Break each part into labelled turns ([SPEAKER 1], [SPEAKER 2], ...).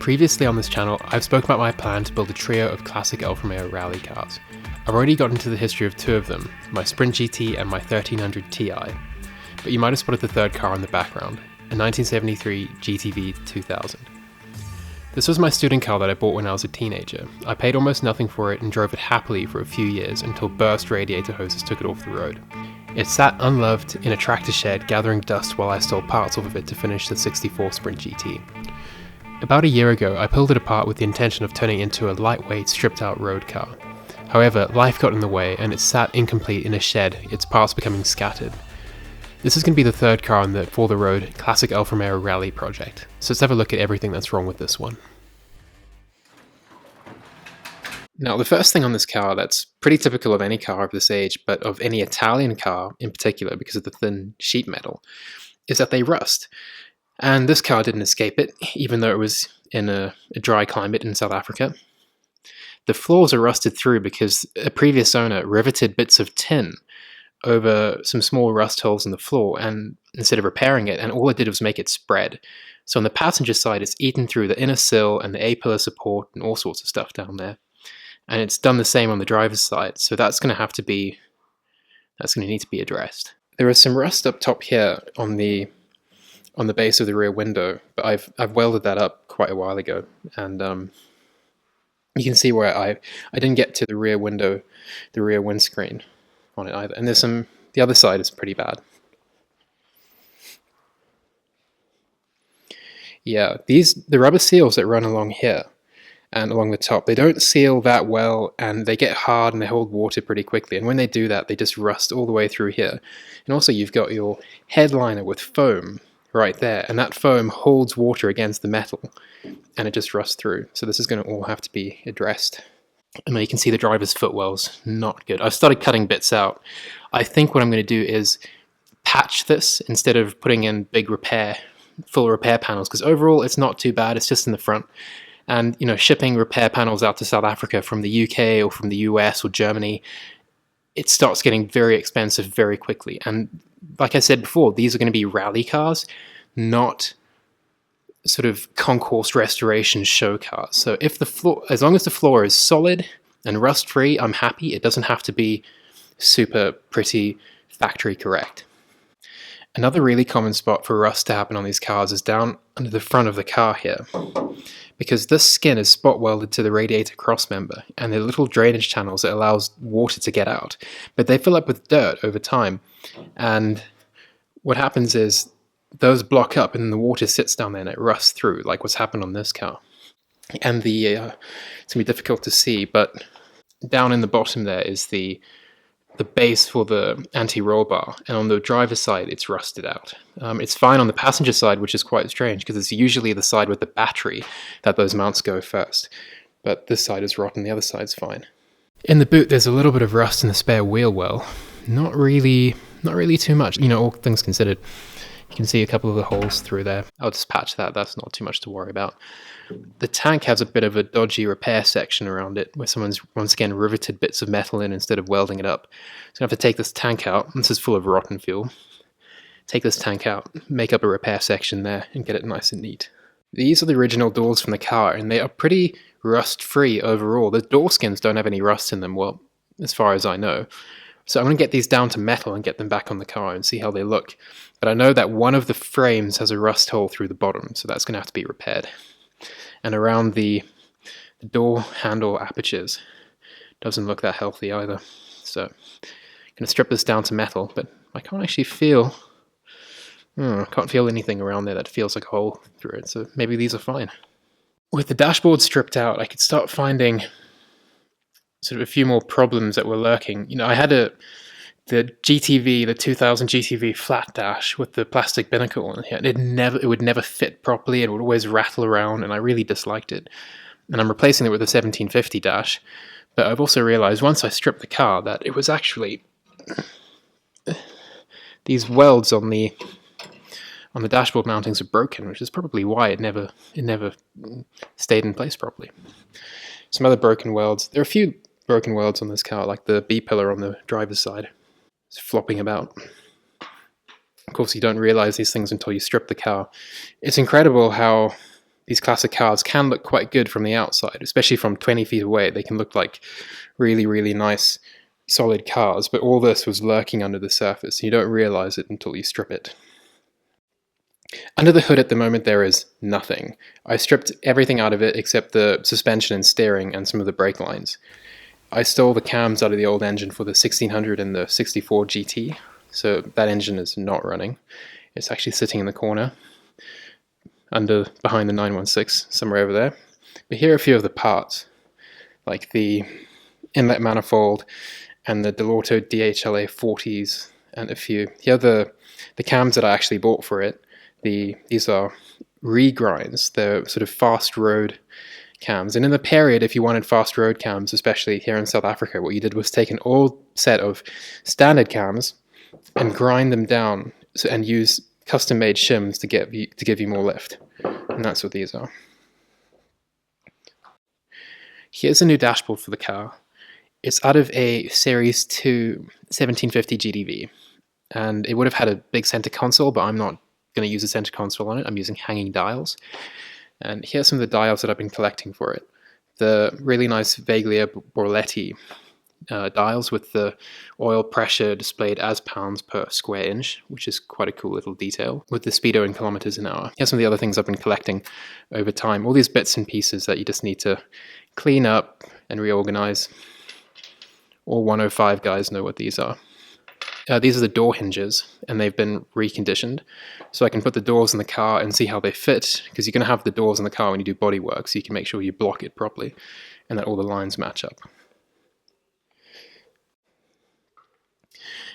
[SPEAKER 1] Previously on this channel, I've spoken about my plan to build a trio of classic Alfa Romeo rally cars. I've already got into the history of two of them, my Sprint GT and my 1300 Ti, but you might have spotted the third car in the background, a 1973 GTV 2000. This was my student car that I bought when I was a teenager. I paid almost nothing for it and drove it happily for a few years until burst radiator hoses took it off the road. It sat unloved in a tractor shed gathering dust while I stole parts off of it to finish the 64 Sprint GT. About a year ago, I pulled it apart with the intention of turning it into a lightweight, stripped-out road car. However, life got in the way and it sat incomplete in a shed, its parts becoming scattered. This is going to be the third car in the For the Road Classic Alfa Romeo Rally project, so let's have a look at everything that's wrong with this one. Now, the first thing on this car that's pretty typical of any car of this age, but of any Italian car in particular because of the thin sheet metal, is that they rust. And this car didn't escape it, even though it was in a dry climate in South Africa. The floors are rusted through because a previous owner riveted bits of tin over some small rust holes in the floor, and instead of repairing it, and all it did was make it spread. So on the passenger side, it's eaten through the inner sill and the A-pillar support and all sorts of stuff down there. And it's done the same on the driver's side, so that's going to need to be addressed. There is some rust up top here on the base of the rear window, but I've welded that up quite a while ago, and you can see where I didn't get to the rear window, the rear windscreen on it either. And the other side is pretty bad. Yeah, the rubber seals that run along here and along the top, they don't seal that well, and they get hard and they hold water pretty quickly. And when they do that, they just rust all the way through here. And also you've got your headliner with foam right there, and that foam holds water against the metal and it just rusts through. So this is going to all have to be addressed. And you can see the driver's footwell's not good. I've started cutting bits out. I think what I'm going to do is patch this instead of putting in big full repair panels, because overall it's not too bad. It's just in the front. And shipping repair panels out to South Africa from the UK or from the US or Germany, it starts getting very expensive very quickly. And like I said before, these are going to be rally cars, not sort of concourse restoration show cars. So as long as the floor is solid and rust-free, I'm happy. It doesn't have to be super pretty factory correct. Another really common spot for rust to happen on these cars is down under the front of the car here, because this skin is spot welded to the radiator crossmember, and there are little drainage channels that allows water to get out, but they fill up with dirt over time, and what happens is those block up and then the water sits down there and it rusts through, like what's happened on this car. And it's going to be difficult to see, but down in the bottom there is the base for the anti-roll bar, and on the driver's side it's rusted out. It's fine on the passenger side, which is quite strange because it's usually the side with the battery that those mounts go first, but this side is rotten, the other side's fine. In the boot there's a little bit of rust in the spare wheel well, not really too much, all things considered. You can see a couple of the holes through there. I'll just patch that, that's not too much to worry about. The tank has a bit of a dodgy repair section around it where someone's once again riveted bits of metal in instead of welding it up. So I have to take this tank out. This is full of rotten fuel. Take this tank out, make up a repair section there, and get it nice and neat. These are the original doors from the car, and they are pretty rust-free overall. The door skins don't have any rust in them, well, as far as I know. So I'm going to get these down to metal and get them back on the car and see how they look. But I know that one of the frames has a rust hole through the bottom, so that's going to have to be repaired. And around the door handle apertures, doesn't look that healthy either. So I'm going to strip this down to metal, but I can't actually feel anything around there that feels like a hole through it, so maybe these are fine. With the dashboard stripped out, I could start finding sort of a few more problems that were lurking. I had the GTV, the 2000 GTV flat dash with the plastic binnacle on here, and it would never fit properly. It would always rattle around, and I really disliked it. And I'm replacing it with a 1750 dash, but I've also realized once I stripped the car that it was actually these welds on the dashboard mountings are broken, which is probably why it never stayed in place properly. Some other broken welds. There are a few broken welds on this car, like the B-pillar on the driver's side. It's flopping about. Of course, you don't realize these things until you strip the car. It's incredible how these classic cars can look quite good from the outside, especially from 20 feet away. They can look like really, really nice, solid cars, but all this was lurking under the surface. You don't realize it until you strip it. Under the hood at the moment there is nothing. I stripped everything out of it except the suspension and steering and some of the brake lines. I stole the cams out of the old engine for the 1600 and the 64 GT, so that engine is not running. It's actually sitting in the corner, behind the 916, somewhere over there. But here are a few of the parts, like the inlet manifold and the Delorto DHLA 40s, and a few. Here are the cams that I actually bought for it. These are regrinds. They're sort of fast road cams. And in the period, if you wanted fast road cams, especially here in South Africa, what you did was take an old set of standard cams and grind them down and use custom-made shims to give you more lift. And that's what these are. Here's a new dashboard for the car. It's out of a Series 2 1750 GTV. And it would have had a big center console, but I'm not going to use a center console on it. I'm using hanging dials. And here's some of the dials that I've been collecting for it. The really nice Veglia Borletti dials with the oil pressure displayed as pounds per square inch, which is quite a cool little detail, with the speedo in kilometers an hour. Here's some of the other things I've been collecting over time. All these bits and pieces that you just need to clean up and reorganize. All 105 guys know what these are. These are the door hinges, and they've been reconditioned. So I can put the doors in the car and see how they fit, because you're going to have the doors in the car when you do body work, so you can make sure you block it properly and that all the lines match up.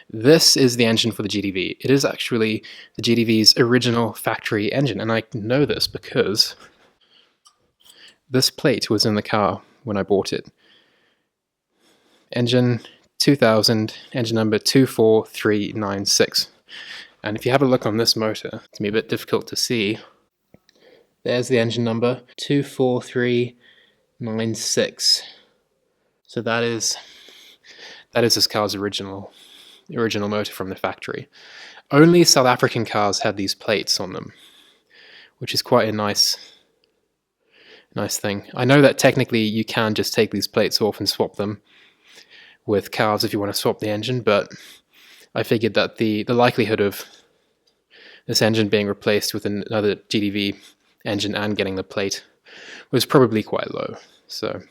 [SPEAKER 1] This is the engine for the GTV. It is actually the GTV's original factory engine, and I know this because this plate was in the car when I bought it. Engine 2000, engine number 24396. And if you have a look on this motor, it's going to be a bit difficult to see. There's the engine number, 24396. So that is this car's original motor from the factory. Only South African cars had these plates on them, which is quite a nice thing. I know that technically you can just take these plates off and swap them with cars if you want to swap the engine, but I figured that the likelihood of this engine being replaced with another GTV engine and getting the plate was probably quite low. So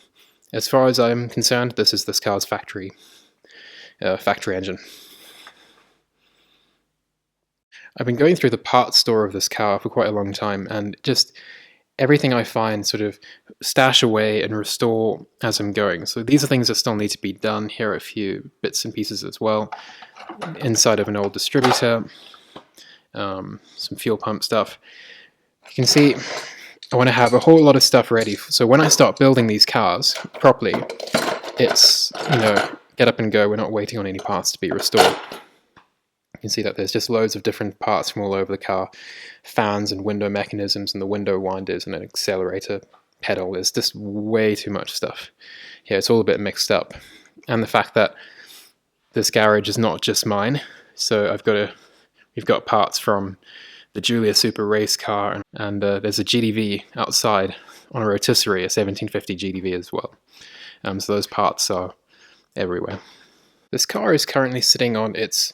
[SPEAKER 1] as far as I'm concerned, this is this car's factory engine. I've been going through the parts store of this car for quite a long time, and just everything I find sort of stash away and restore as I'm going. So these are things that still need to be done. Here are a few bits and pieces as well. Inside of an old distributor, some fuel pump stuff. You can see I want to have a whole lot of stuff ready. So when I start building these cars properly, it's, get up and go. We're not waiting on any parts to be restored. You can see that there's just loads of different parts from all over the car. Fans and window mechanisms and the window winders and an accelerator pedal. There's just way too much stuff here. It's all a bit mixed up. And the fact that this garage is not just mine. So we've got parts from the Giulia Super race car, and there's a GTV outside on a rotisserie, a 1750 GTV as well. So those parts are everywhere. This car is currently sitting on its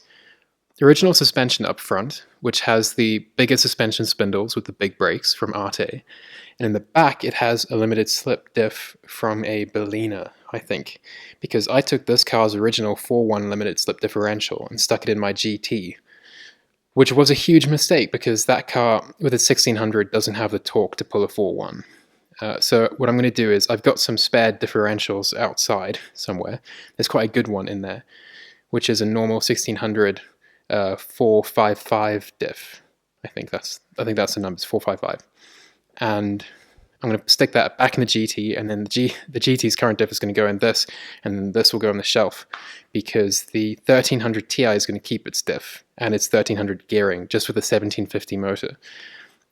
[SPEAKER 1] original suspension up front, which has the bigger suspension spindles with the big brakes from Arte. And in the back, it has a limited slip diff from a Berliner, I think, because I took this car's original 4.1 limited slip differential and stuck it in my GT, which was a huge mistake because that car with its 1600 doesn't have the torque to pull a 4.1. So what I'm going to do is I've got some spare differentials outside somewhere. There's quite a good one in there, which is a normal 1600 455 diff. I think that's the number. It's 455, and I'm going to stick that back in the GT, and then the GT's current diff is going to go in this, and then this will go on the shelf, because the 1300 Ti is going to keep its diff and its 1300 gearing just with a 1750 motor,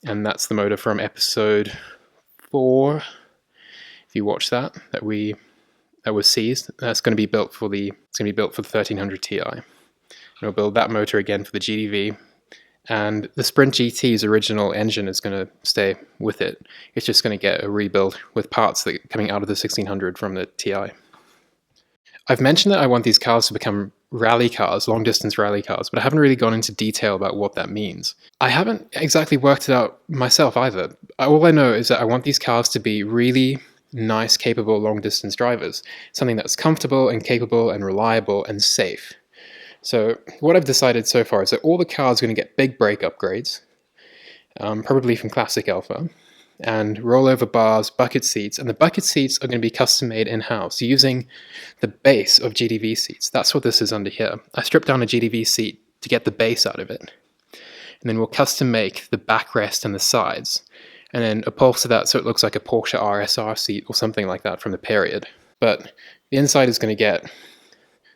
[SPEAKER 1] and that's the motor from episode 4. If you watch that was seized, that's going to be built for the 1300 Ti. We'll build that motor again for the GTV, And the Sprint GT's original engine is going to stay with it. It's just going to get a rebuild with parts that are coming out of the 1600 from the TI. I've mentioned that I want these cars to become rally cars, long-distance rally cars, but I haven't really gone into detail about what that means. I haven't exactly worked it out myself either. All I know is that I want these cars to be really nice, capable long-distance drivers, something that's comfortable and capable and reliable and safe. So what I've decided so far is that all the cars are going to get big brake upgrades, probably from Classic Alfa, and rollover bars, bucket seats, and the bucket seats are going to be custom made in-house using the base of GTV seats. That's what this is under here. I stripped down a GTV seat to get the base out of it, and then we'll custom make the backrest and the sides, and then upholster that so it looks like a Porsche RSR seat or something like that from the period. But the inside is going to get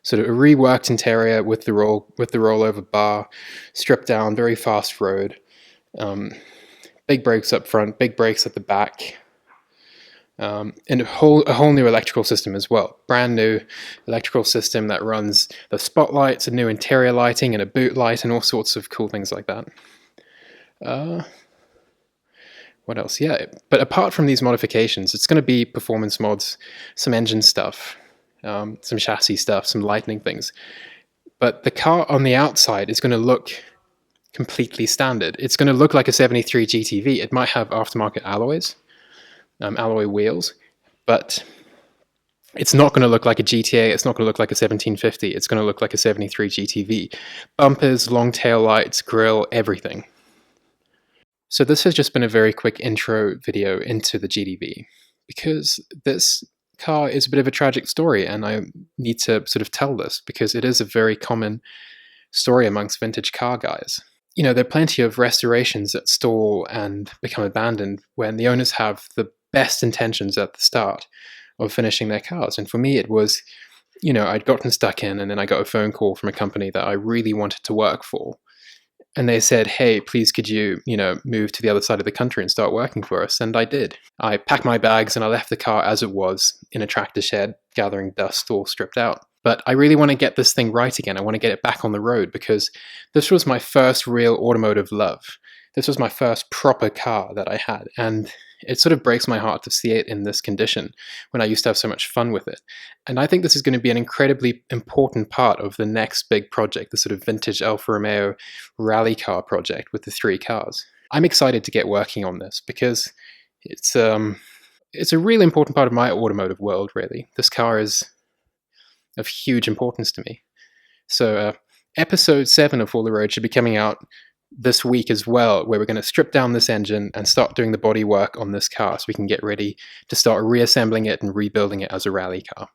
[SPEAKER 1] sort of a reworked interior with the rollover bar, stripped down, very fast road. Big brakes up front, big brakes at the back, and a whole new electrical system as well. Brand new electrical system that runs the spotlights, a new interior lighting, and a boot light, and all sorts of cool things like that. What else? Yeah, but apart from these modifications, it's going to be performance mods, some engine stuff, some chassis stuff, some lightning things. But the car on the outside is going to look completely standard. It's going to look like a 73 GTV. It might have aftermarket alloys, alloy wheels, but it's not going to look like a GTA. It's not going to look like a 1750. It's going to look like a 73 GTV. Bumpers, long tail lights, grille, everything. So this has just been a very quick intro video into the GTV, because this car is a bit of a tragic story, and I need to sort of tell this because it is a very common story amongst vintage car guys. You know, there are plenty of restorations that stall and become abandoned when the owners have the best intentions at the start of finishing their cars. And for me, it was, you know, I'd gotten stuck in, and then I got a phone call from a company that I really wanted to work for. And they said, hey, please could you, move to the other side of the country and start working for us? And I did. I packed my bags and I left the car as it was in a tractor shed, gathering dust all stripped out. But I really want to get this thing right again. I want to get it back on the road because this was my first real automotive love. This was my first proper car that I had. And it sort of breaks my heart to see it in this condition when I used to have so much fun with it. And I think this is going to be an incredibly important part of the next big project, the sort of vintage Alfa Romeo rally car project with the 3 cars. I'm excited to get working on this because it's a really important part of my automotive world, really. This car is of huge importance to me. So episode 7 of For the Road should be coming out this week as well, where we're going to strip down this engine and start doing the body work on this car so we can get ready to start reassembling it and rebuilding it as a rally car.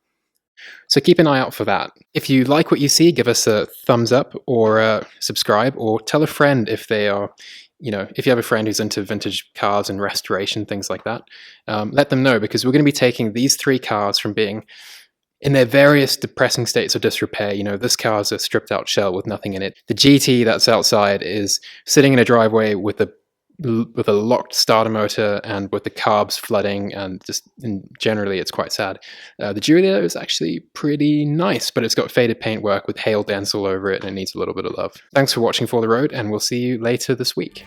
[SPEAKER 1] So keep an eye out for that. If you like what you see, give us a thumbs up or subscribe, or tell a friend if they are, if you have a friend who's into vintage cars and restoration, things like that. Let them know, because we're going to be taking these 3 cars from being in their various depressing states of disrepair. This car is a stripped out shell with nothing in it. The GT that's outside is sitting in a driveway with a locked starter motor and with the carbs flooding, and generally it's quite sad. The Giulia is actually pretty nice, but it's got faded paintwork with hail dents all over it, and it needs a little bit of love. Thanks for watching For the Road, and we'll see you later this week.